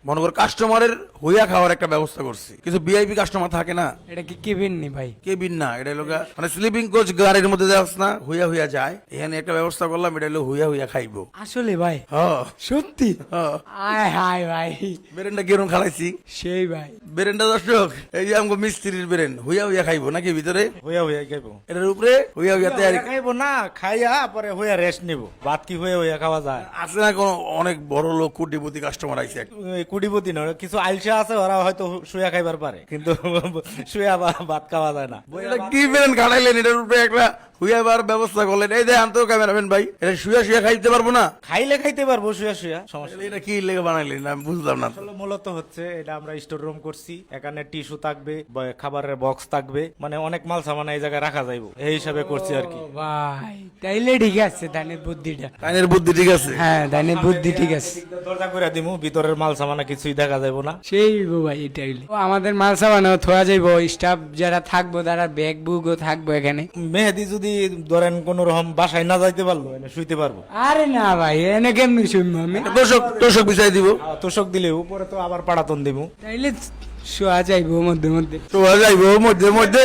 মনে কর কাস্টমারের হইয়া খাওয়ার একটা ব্যবস্থা করছি। কিছু ভিআইপি কাস্টমার থাকে না, এটা কি কেবিন নি ভাই? কেবিন না, এটা হলো মানে স্লিপিং কোচ গাড়ির মধ্যে যাস না, হইয়া হইয়া যায়। এখানে একটা ব্যবস্থা করলাম, এটা হলো হইয়া হইয়া খাইবো। আসলে ভাই হ্যাঁ সত্যি? হ্যাঁ। আয় হায় ভাই, বেরেনটা কিরম খালাইছি, সেই ভাই। বেরেনটা দর্শক এই যে আমাকে মিস্ত্রির বেরেন হইয়া হইয়া খাইবো নাকি ভিতরে, হইয়া হইয়া খাইবো। এটার উপরে হইয়া হইয়া তৈরি খাইবো না, খাইয়া পরে হইয়া রেস্ট নিব। ভাত কি হইয়া হইয়া খাওয়া যায়? আছে না কোন অনেক বড় লোক কোটিপতি কাস্টমার আইছে, কুড়িপতি না, কিছু আইলসা আছে, ওরা হয়তো শুয়া খাইবার পারে, কিন্তু শুয়া ভাত খাওয়া যায় না। এটা কি বেরেন খাটাইলেন, এটার উপরে একটা হুইয়াবার ব্যবস্থা করলেন। এই যে আনতো ক্যামেরাম্যান ভাই, এটা শুয়া শুয়া খাইতে পারবো না? খাইলে খাইতে পারবো শুয়া শুয়া, সমস্যা নেই। এটা কি লেগে বানাইলেন আমি বুঝলাম না। আসলে মূলত হচ্ছে এটা আমরা স্টোর রুম করছি, এখানে টিস্যু থাকবে, খাবারের বক্স থাকবে, মানে অনেক মাল সামান এই জায়গায় রাখা যাইব, এই হিসাবে করছি আর কি। ও ভাই তাইলে ঠিক আছে, দানের বুদ্ধিটা। কাইনের বুদ্ধি ঠিক আছে। হ্যাঁ দানের বুদ্ধি ঠিক আছে। দরজা করে দিমু, ভিতরের মাল সামানা কিছুই দেখা যাইব না। সেই গো ভাই, এটা হইলে ও আমাদের মাল সামানও থোয়া যাইবো, স্টাফ যারা থাকবো তারা ব্যাগ বুকও থাকবো এখানে। মেহেদি যদি ধরেন কোন রকম বাসায় না যাইতে পারলো, এনে শুইতে পারবো। আরে না ভাই, এনে কেমনি শুনবো আমি? তোষক তোষক বিছাই দিব, তোষক দিলে উপরে তো আবার পাড়াতন দিব। তাইলে শোয়া যাইবো মধ্যে মধ্যে। শোয়া যাইবো মধ্যে মধ্যে,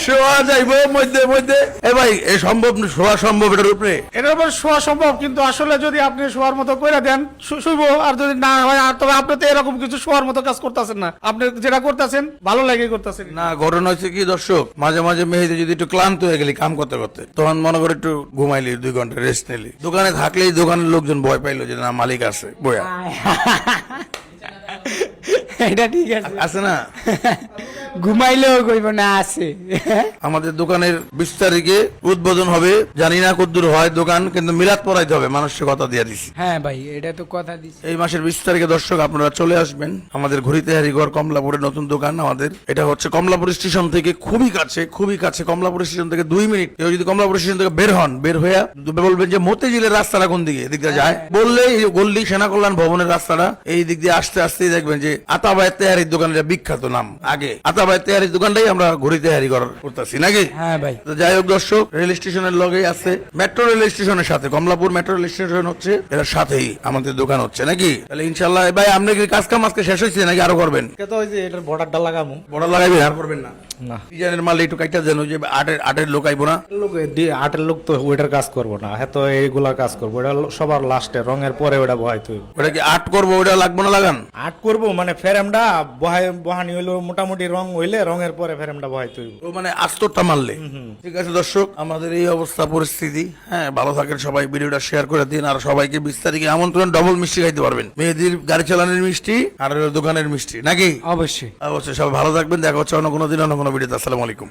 শোয়া যাইবো মধ্যে মধ্যে। এ ভাই এই সম্ভব না, শোয়া সম্ভব এটার উপরে? এটার উপর শোয়া সম্ভব, কিন্তু আসলে যদি আপনি শোয়ার মতো করে দেন শুইবো, আর যদি না হয়, আর তবে আপনি তো এরকম কিছু শোয়ার মতো কাজ করতেছেন না, আপনি যেটা করতেছেন ভালো লাগে করতেছেন। না, ঘটনা হচ্ছে কি দর্শক, মাঝে মাঝে মেহেদি যদি একটু ক্লান্ত হয়ে গেলি কাম করতে করতে, তখন মনে করে একটু ঘুমাইলি, 2 ঘন্টা রেস্ট নিলি, দোকানে থাকলেই দোকানের লোকজন ভয় পাইলো যে না মালিক আছে বয়া এটা ঠিক আছে, আছে না। ঘুমাইলেও কইব না আছে। আমাদের দোকানের 20 তারিখে উদ্বোধন হবে, জানি না কতদূর হয় দোকান, কিন্তু মিলাদ পড়াইতে হবে, মানুষকে কথা দিয়ে দিছি। হ্যাঁ ভাই এটা তো কথা দিছি। এই মাসের 20 তারিখে দর্শক আপনারা চলে আসবেন আমাদের ঘড়িতে হারিগড় কমলাপুরের নতুন দোকান আমাদের। এটা হচ্ছে কমলাপুর স্টেশন থেকে খুবই কাছে, খুবই কাছে। কমলাপুর স্টেশন থেকে 2 মিনিট, কেউ যদি কমলাপুর স্টেশন থেকে বের হন, বের হইয়া বলবেন যে মতিঝিলের রাস্তাটা কোন দিকে, এদিক দিয়ে যায় বললেই গল্লি সেনা কল্যাণ ভবনের রাস্তাটা, এই দিক দিয়ে আসতে আসতেই দেখবেন যে আতাবায়ের তেহারির দোকানের বিখ্যাত নাম। আগে আতাবায়ের তেহারির দোকানটাই আমরা ঘড়িতে হারিগড় করতেছি নাকি। হ্যাঁ ভাই। তো যাই হোক দর্শক, রেল স্টেশনের লগেই আছে, মেট্রো রেল স্টেশনের সাথে, কমলাপুর মেট্রো রেল স্টেশন হচ্ছে এর সাথেই আমাদের দোকান হচ্ছে নাকি। তাহলে ইনশাল্লাহ ভাই, আপনি কি কাজ কাম আজকে শেষ হয়েছে নাকি আরো করবেন? তো ওই যে এটার বর্ডারটা লাগামু। বড় লাগাইবেন আর করবেন না? না, ডিজাইনের মাল একটু কাইটা দেন, ওই যে আটের লোক আইবো না। আটের লোক তো ওইটার কাজ করবো না, হ্যাঁ তো এইগুলা কাজ করবো, এটা সবার লাস্টে রঙের পরে ওটা বহাই তুই। ওটা কি আট করবো, ওটা লাগবো না লাগান? আট করবো মানে ফেরেমটা বহানি হইলো, মোটামুটি রং হইলে রঙের পরে ফেরেমটা বহাই তুই। ও মানে আস্তরটা মারলে। ঠিক আছে দর্শক, আমাদের এই অবস্থা পরিস্থিতি। হ্যাঁ, ভালো থাকেন সবাই, ভিডিওটা শেয়ার করে দিন, আর সবাইকে 20 তারিখে আমন্ত্রণ, ডবল মিষ্টি খাইতে পারবেন, মেয়েদের গাড়ি চালানোর মিষ্টি আর দোকানের মিষ্টি নাকি। অবশ্যই অবশ্যই সবাই ভালো থাকবেন, দেখা হচ্ছে অন্য কোনো দিন অন্য কোনো ভিডিওতে। আসসালামু আলাইকুম।